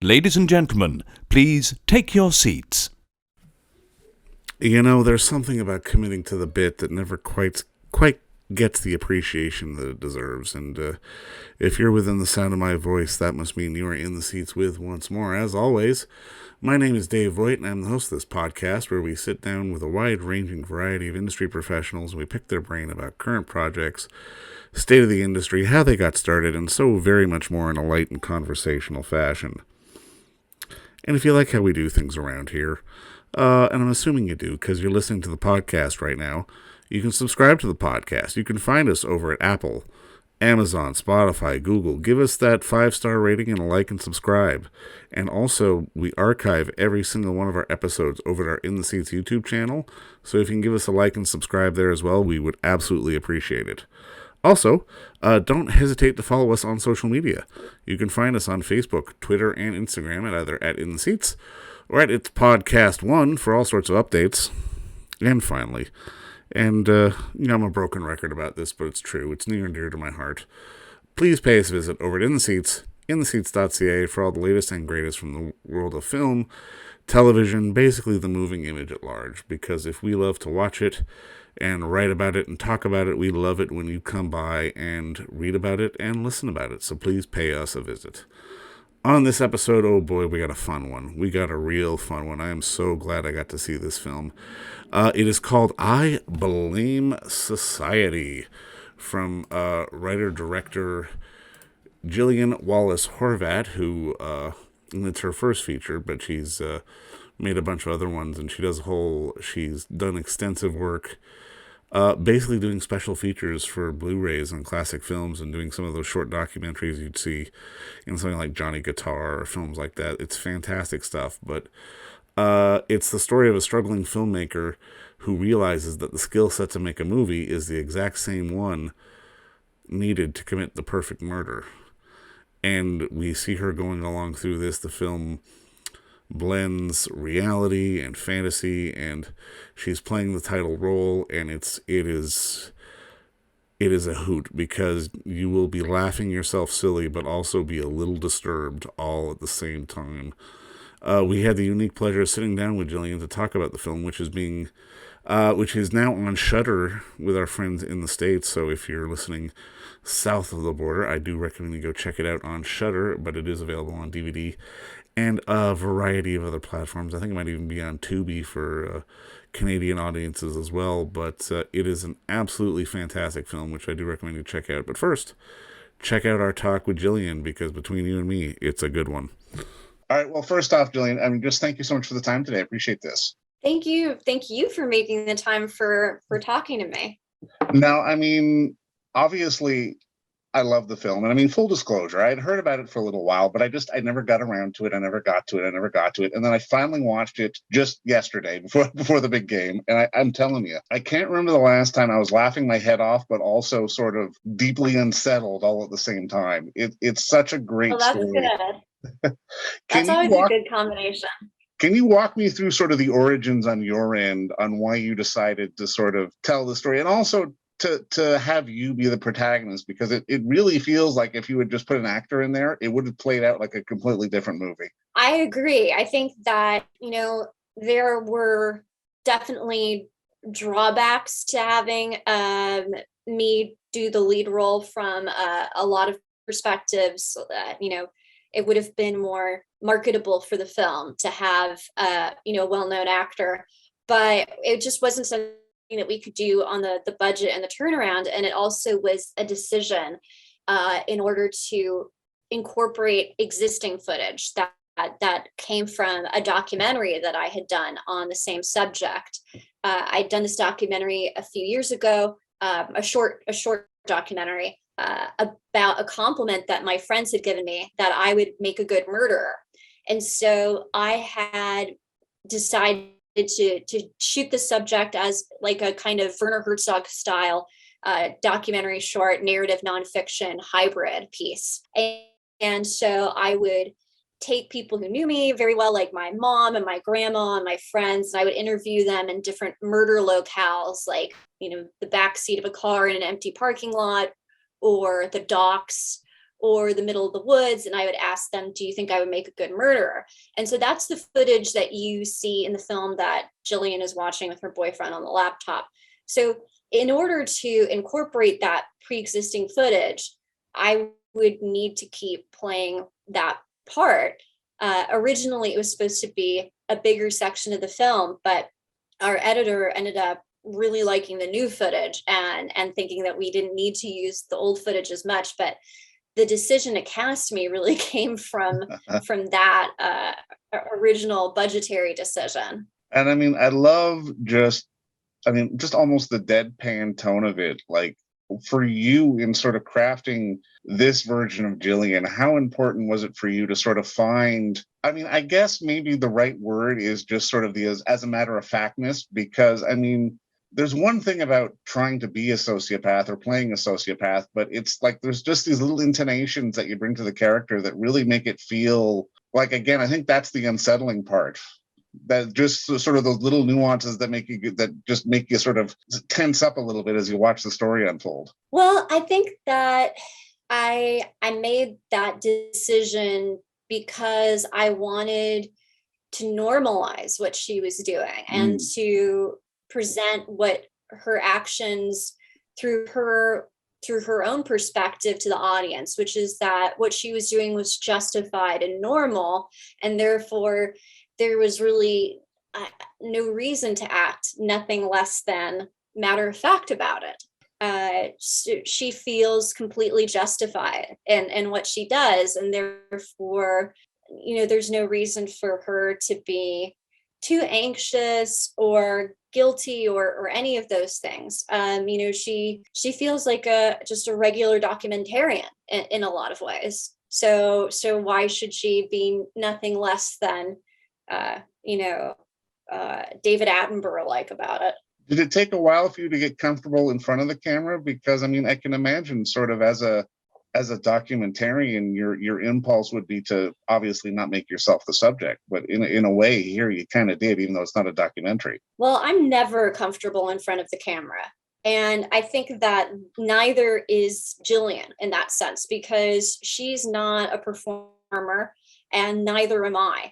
Ladies and gentlemen, please take your seats. You know, there's something about committing to the bit that never quite gets the appreciation that it deserves. And if you're within the sound of my voice, that must mean you are in the seats with once more. As always, my name is Dave Voigt, and I'm the host of this podcast where we sit down with a wide-ranging variety of industry professionals and we pick their brain about current projects, state of the industry, how they got started, and so very much more in a light and conversational fashion. And if you like how we do things around here, and I'm assuming you do because you're listening to the podcast right now, you can subscribe to the podcast. You can find us over at Apple, Amazon, Spotify, Google. Give us that 5-star rating and a like and subscribe. And also, we archive every single one of our episodes over at our In the Seats YouTube channel. So if you can give us a like and subscribe there as well, we would absolutely appreciate it. Also, don't hesitate to follow us on social media. You can find us on Facebook, Twitter, and Instagram at either at In the Seats or at It's Podcast One for all sorts of updates. And finally, I'm a broken record about this, but it's true. It's near and dear to my heart. Please pay us a visit over at In the Seats, intheseats.ca for all the latest and greatest from the world of film, television, basically the moving image at large. Because if we love to watch it and write about it and talk about it, we love it when you come by and read about it and listen about it. So please pay us a visit. On this episode, oh boy, we got a fun one. We got a real fun one. I am so glad I got to see this film. It is called I Blame Society from writer-director Gillian Wallace Horvat, who, and it's her first feature, but she's made a bunch of other ones, and she's done extensive work basically doing special features for Blu-rays and classic films and doing some of those short documentaries you'd see in something like Johnny Guitar or films like that. It's fantastic stuff, but it's the story of a struggling filmmaker who realizes that the skill set to make a movie is the exact same one needed to commit the perfect murder. And we see her going along through this. The film blends reality and fantasy, and she's playing the title role, and it is a hoot because you will be laughing yourself silly but also be a little disturbed all at the same time. We had the unique pleasure of sitting down with Gillian to talk about the film, which is now on Shudder with our friends in the States. So if you're listening south of the border, I do recommend you go check it out on Shudder, but it is available on DVD and a variety of other platforms. I think it might even be on Tubi for Canadian audiences as well. But it is an absolutely fantastic film, which I do recommend you check out. But first, check out our talk with Gillian, because between you and me, it's a good one. All right. Well, first off, Gillian, just thank you so much for the time today. I appreciate this. Thank you. Thank you for making the time for talking to me. Now, obviously, I love the film. And full disclosure, I had heard about it for a little while, but I never got around to it. I never got to it. And then I finally watched it just yesterday before the big game. And I'm telling you, I can't remember the last time I was laughing my head off, but also sort of deeply unsettled all at the same time. It's such a great story. Good. That's always a good combination. Can you walk me through sort of the origins on your end on why you decided to sort of tell the story, and also to have you be the protagonist? Because it really feels like if you had just put an actor in there, it would have played out like a completely different movie. I agree. I think that, there were definitely drawbacks to having me do the lead role from a lot of perspectives. So that, it would have been more marketable for the film to have a well-known actor, but it just wasn't something that we could do on the budget and the turnaround. And it also was a decision in order to incorporate existing footage that came from a documentary that I had done on the same subject. I'd done this documentary a few years ago, a short documentary about a compliment that my friends had given me that I would make a good murderer. And so I had decided to shoot the subject as like a kind of Werner Herzog style documentary, short, narrative, nonfiction hybrid piece. And so I would take people who knew me very well, like my mom and my grandma and my friends, and I would interview them in different murder locales, like, the back seat of a car in an empty parking lot, or the docks, or the middle of the woods, and I would ask them, do you think I would make a good murderer? And so that's the footage that you see in the film that Gillian is watching with her boyfriend on the laptop. So in order to incorporate that pre-existing footage, I would need to keep playing that part. Originally, it was supposed to be a bigger section of the film, but our editor ended up really liking the new footage and thinking that we didn't need to use the old footage as much. But the decision to cast me really came from that original budgetary decision. And I mean, I love just almost the deadpan tone of it. Like, for you in sort of crafting this version of Gillian, how important was it for you to sort of find, I mean, I guess maybe the right word is just sort of the as a matter of factness, because I mean, there's one thing about trying to be a sociopath or playing a sociopath, but it's like there's just these little intonations that you bring to the character that really make it feel like, again, I think that's the unsettling part. That just sort of those little nuances that just make you sort of tense up a little bit as you watch the story unfold. Well, I think that I made that decision because I wanted to normalize what she was doing and to present what her actions through her own perspective to the audience, which is that what she was doing was justified and normal, and therefore there was really no reason to act nothing less than matter of fact about it. She feels completely justified in what she does, and therefore, there's no reason for her to be too anxious or guilty or any of those things. She feels like just a regular documentarian in a lot of ways. So why should she be nothing less than David Attenborough about it? Did it take a while for you to get comfortable in front of the camera? Because I mean, I can imagine sort of as a documentarian, your impulse would be to obviously not make yourself the subject, but in a way here you kind of did, even though it's not a documentary. Well, I'm never comfortable in front of the camera. And I think that neither is Gillian in that sense, because she's not a performer and neither am I.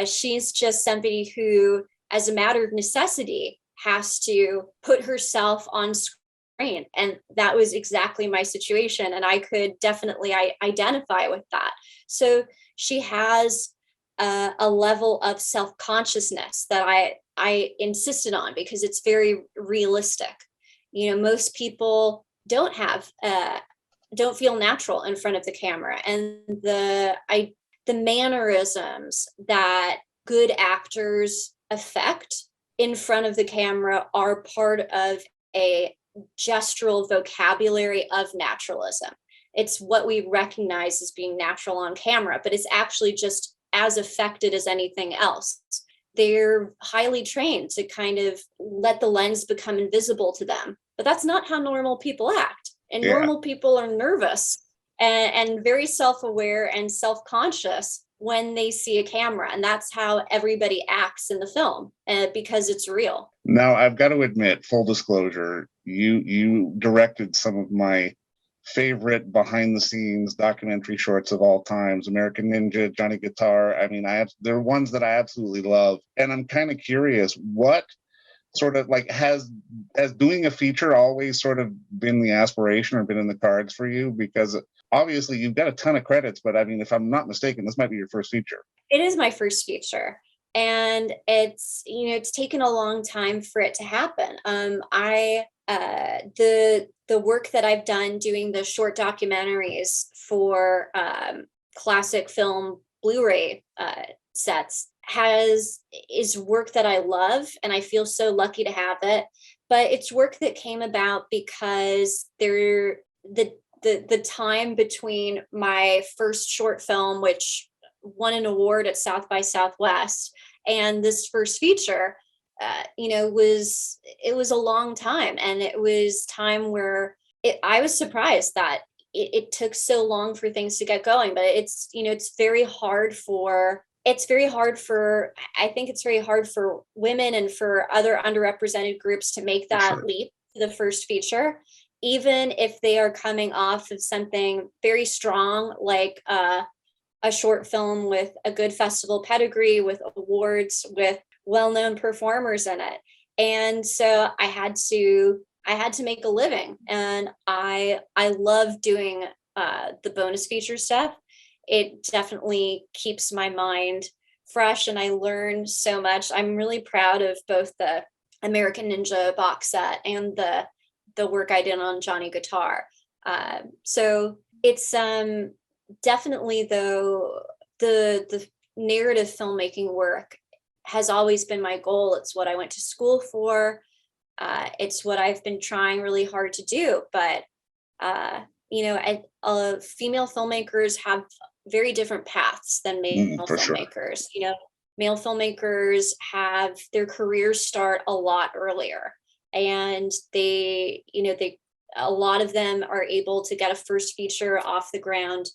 She's just somebody who, as a matter of necessity, has to put herself on screen. And that was exactly my situation. And I could definitely identify with that. So she has a level of self-consciousness that I insisted on because it's very realistic. Most people don't feel natural in front of the camera. And the mannerisms that good actors affect in front of the camera are part of a gestural vocabulary of naturalism. It's what we recognize as being natural on camera, but it's actually just as affected as anything else. They're highly trained to kind of let the lens become invisible to them, but that's not how normal people act. And normal people are nervous and very self-aware and self-conscious when they see a camera. And that's how everybody acts in the film because it's real. Now, I've got to admit, full disclosure, you directed some of my favorite behind-the-scenes documentary shorts of all times, American Ninja, Johnny Guitar. I mean, they're ones that I absolutely love. And I'm kind of curious, what sort of has doing a feature always sort of been the aspiration or been in the cards for you? Because obviously you've got a ton of credits, but I mean, if I'm not mistaken, this might be your first feature. It is my first feature. And it's taken a long time for it to happen. The work that I've done doing the short documentaries for classic film Blu-ray sets is work that I love, and I feel so lucky to have it. But it's work that came about because the time between my first short film, which won an award at South by Southwest, and this first feature, it was a long time, and it was time where I was surprised that it took so long for things to get going. But it's very hard for women and for other underrepresented groups to make that leap to the first feature. even if they are coming off of something very strong, like a short film with a good festival pedigree, with awards, with well-known performers in it. And so I had to make a living, and I love doing the bonus feature stuff. It definitely keeps my mind fresh, and I learn so much. I'm really proud of both the American Ninja box set and the work I did on Johnny Guitar. So it's definitely, though, the narrative filmmaking work has always been my goal. It's what I went to school for. It's what I've been trying really hard to do. But female filmmakers have very different paths than male For sure. filmmakers. Male filmmakers have their careers start a lot earlier, and a lot of them are able to get a first feature off the ground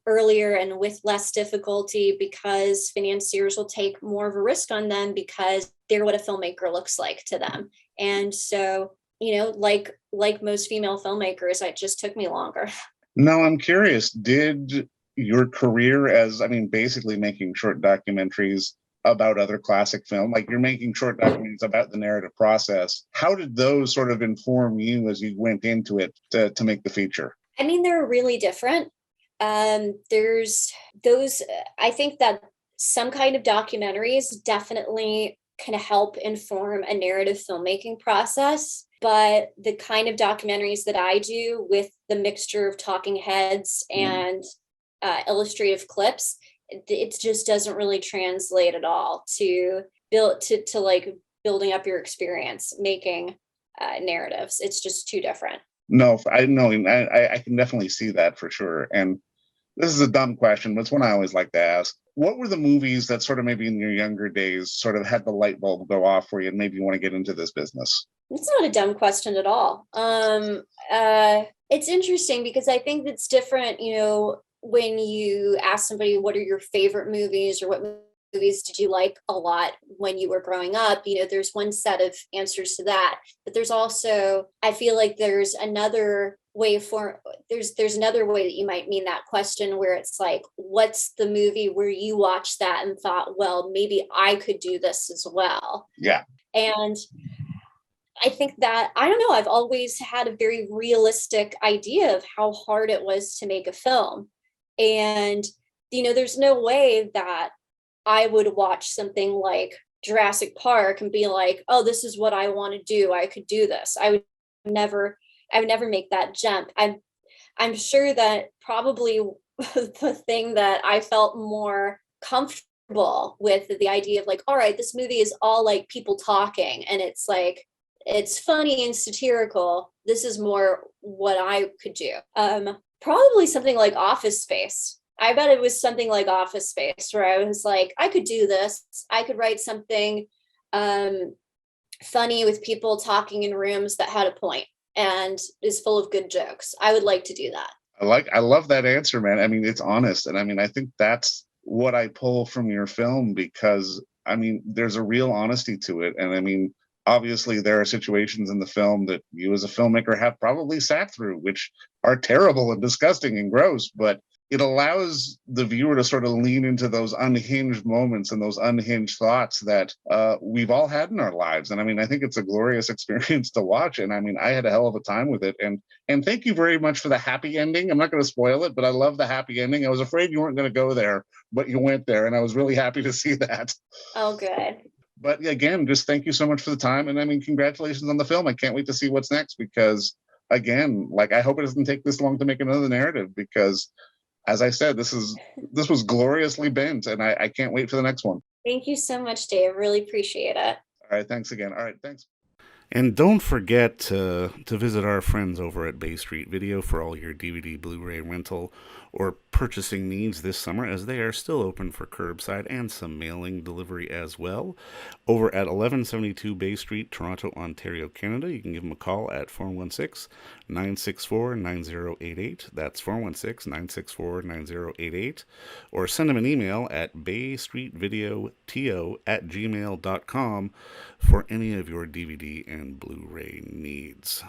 earlier and with less difficulty, because financiers will take more of a risk on them because they're what a filmmaker looks like to them. And so, like most female filmmakers, it just took me longer. Now, I'm curious, did your career basically making short documentaries about other classic film, like you're making short documentaries about the narrative process, how did those sort of inform you as you went into it to make the feature? I mean, they're really different. There's those, I think that some kind of documentaries definitely can help inform a narrative filmmaking process, but the kind of documentaries that I do, with the mixture of talking heads and illustrative clips, it just doesn't really translate at all to building up your experience making narratives. It's just too different. No, I know. I can definitely see that for sure. And this is a dumb question, but it's one I always like to ask. What were the movies that sort of maybe in your younger days sort of had the light bulb go off for you and maybe you want to get into this business? It's not a dumb question at all. It's interesting because I think it's different, when you ask somebody, what are your favorite movies, or what movies did you like a lot when you were growing up? There's one set of answers to that, but there's also, I feel like there's another way that you might mean that question, where it's like, what's the movie where you watched that and thought, well, maybe I could do this as well? Yeah. And I think that, I don't know, I've always had a very realistic idea of how hard it was to make a film. And, there's no way that I would watch something like Jurassic Park and be like, oh, this is what I want to do, I could do this. I would never make that jump. I'm sure that probably the thing that I felt more comfortable with, the idea of like, all right, this movie is all like people talking, and it's like, it's funny and satirical. This is more what I could do. Probably something like Office Space. I bet it was something like Office Space, where I was like, I could do this. I could write something funny with people talking in rooms that had a point and is full of good jokes. I would like to do that. I love that answer, man. I mean, it's honest. And I mean, I think that's what I pull from your film, because I mean, there's a real honesty to it. And I mean, obviously there are situations in the film that you as a filmmaker have probably sat through, which are terrible and disgusting and gross, but it allows the viewer to sort of lean into those unhinged moments and those unhinged thoughts that we've all had in our lives. And I mean, I think it's a glorious experience to watch. And I mean, I had a hell of a time with it. And thank you very much for the happy ending. I'm not going to spoil it, but I love the happy ending. I was afraid you weren't going to go there, but you went there. And I was really happy to see that. Oh, good. But again, just thank you so much for the time. And I mean, congratulations on the film. I can't wait to see what's next, because again, like, I hope it doesn't take this long to make another narrative, because as I said, this was gloriously bent, and I can't wait for the next one. Thank you so much, Dave. Really appreciate it. All right, thanks again. All right, thanks. And don't forget to visit our friends over at Bay Street Video for all your DVD, Blu-ray rental, or purchasing needs this summer, as they are still open for curbside and some mailing delivery as well. Over at 1172 Bay Street, Toronto, Ontario, Canada, you can give them a call at 416-964-9088. That's 416-964-9088. Or send them an email at baystreetvideoto@gmail.com for any of your DVD and Blu-ray needs.